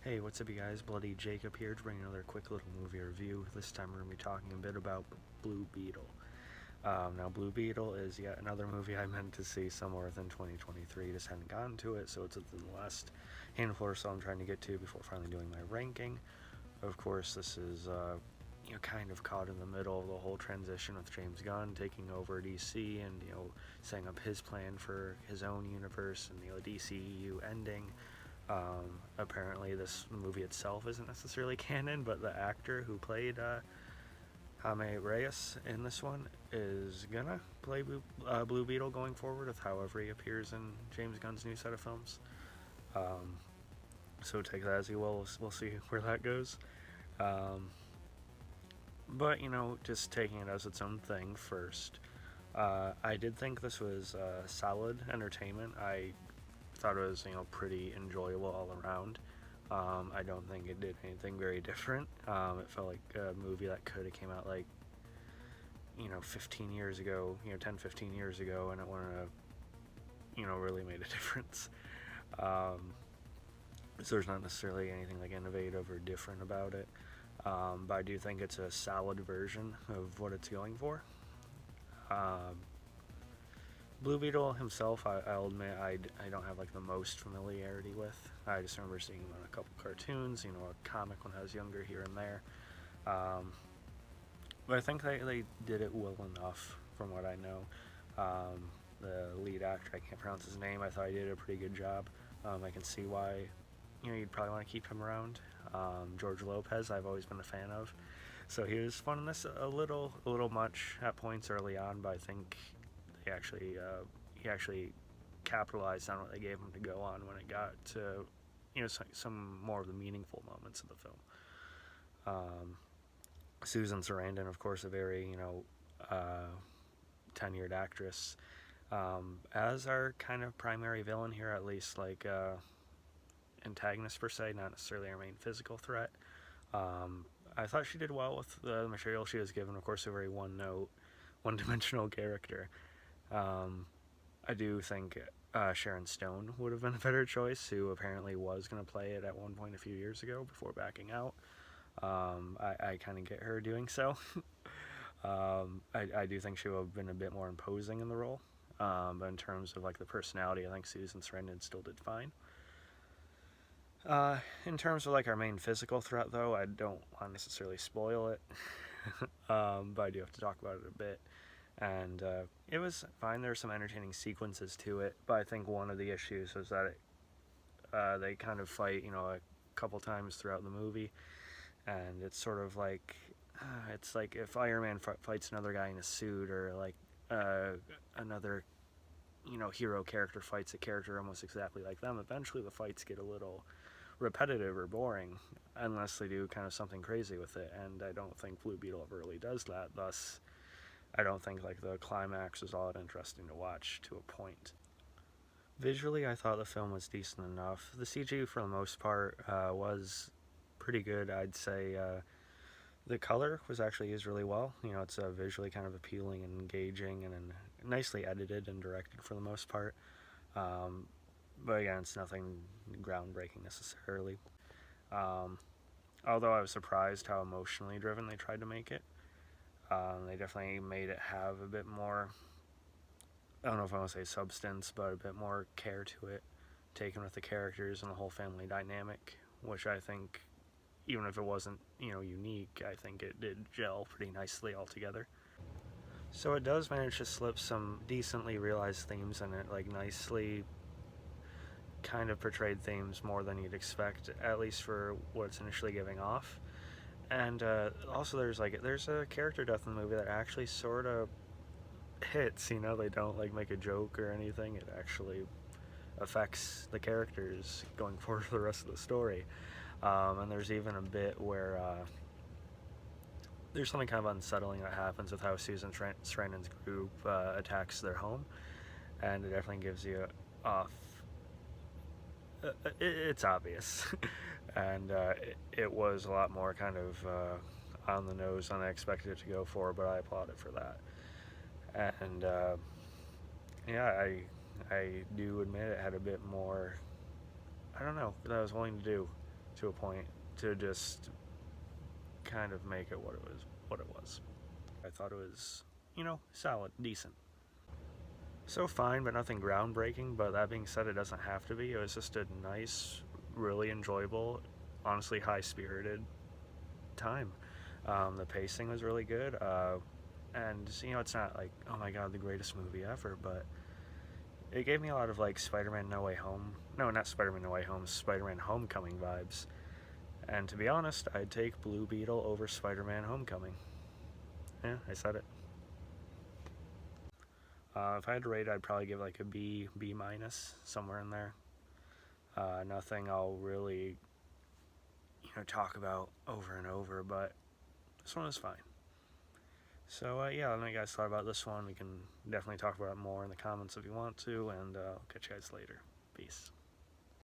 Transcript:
Hey, what's up, you guys? Bloody Jacob here to bring another quick little movie review. This time we're going to be talking a bit about Blue Beetle. Now, Blue Beetle is yet another movie I meant to see somewhere within 2023. Just hadn't gotten to it, so it's within the last handful or so I'm trying to get to before finally doing my ranking. Of course, this is kind of caught in the middle of the whole transition with James Gunn taking over DC and setting up his plan for his own universe and DCEU ending. Apparently, this movie itself isn't necessarily canon, but the actor who played Jaime Reyes in this one is gonna play Blue Beetle going forward, with however he appears in James Gunn's new set of films. So take that as you will. We'll see where that goes. Um, but just taking it as its own thing first. I did think this was solid entertainment. I thought it was pretty enjoyable all around. I don't think it did anything very different. It felt like a movie that could have came out like 15 years ago, 10-15 years ago, and it wouldn't have really made a difference. So there's not necessarily anything like innovative or different about it, but I do think it's a solid version of what it's going for. um, Blue Beetle himself, I'll admit, I don't have like the most familiarity with. I just remember seeing him on a couple cartoons, a comic when I was younger here and there. But I think they did it well enough from what I know. The lead actor, I can't pronounce his name, I thought he did a pretty good job. I can see why you'd probably want to keep him around. George Lopez, I've always been a fan of. So he was fun in this a little much at points early on, but I think he actually capitalized on what they gave him to go on when it got to some more of the meaningful moments of the film. Susan Sarandon, of course, a very tenured actress, as our kind of primary villain here, at least like antagonist per se, not necessarily our main physical threat. I thought she did well with the material she was given. Of course, a very one-dimensional character. I do think Sharon Stone would have been a better choice, who apparently was going to play it at one point a few years ago before backing out. I kind of get her doing so. I do think she would have been a bit more imposing in the role. But in terms of like the personality, I think Susan Sarandon still did fine. In terms of like our main physical threat, though, I don't want to necessarily spoil it, but I do have to talk about it a bit. And it was fine. There were some entertaining sequences to it, but I think one of the issues was that they kind of fight, a couple times throughout the movie, and it's sort of like it's like if Iron Man fights another guy in a suit, or like another hero character fights a character almost exactly like them. Eventually, the fights get a little repetitive or boring unless they do kind of something crazy with it, and I don't think Blue Beetle ever really does that. Thus, I don't think like the climax is all that interesting to watch to a point. Visually, I thought the film was decent enough. The CG, for the most part, was pretty good. I'd say the color was actually used really well. It's visually kind of appealing and engaging, and nicely edited and directed for the most part. But again, it's nothing groundbreaking necessarily. Um, Although I was surprised how emotionally driven they tried to make it. They definitely made it have a bit more, I don't know if I want to say substance, but a bit more care to it, taken with the characters and the whole family dynamic, which I think, even if it wasn't, unique, I think it did gel pretty nicely all together. So it does manage to slip some decently realized themes in it, like nicely kind of portrayed themes more than you'd expect, at least for what it's initially giving off. And also there's a character death in the movie that actually sort of hits. They don't like make a joke or anything. It actually affects the characters going forward for the rest of the story. And there's even a bit where there's something kind of unsettling that happens with how Susan Sarandon's group attacks their home, and it definitely gives you off. It's obvious, and it was a lot more kind of on the nose than I expected it to go for, but I applaud it for that. And yeah, I do admit it had a bit more, I don't know, that I was willing to do. to a point to just kind of make it what it was. I thought it was, solid, decent. So fine, but nothing groundbreaking. But that being said, it doesn't have to be. It was just a nice, really enjoyable, honestly high-spirited time. The pacing was really good, and it's not like, oh my god, the greatest movie ever, but it gave me a lot of like Spider-Man No Way Home. No, not Spider-Man No Way Home. Spider-Man Homecoming vibes. And to be honest, I'd take Blue Beetle over Spider-Man Homecoming. Yeah, I said it. If I had to rate it, I'd probably give like a B minus, somewhere in there. Nothing I'll really, talk about over and over, but this one was fine. So yeah, I don't know what you guys thought about this one. We can definitely talk about it more in the comments if you want to, and I'll catch you guys later. Peace.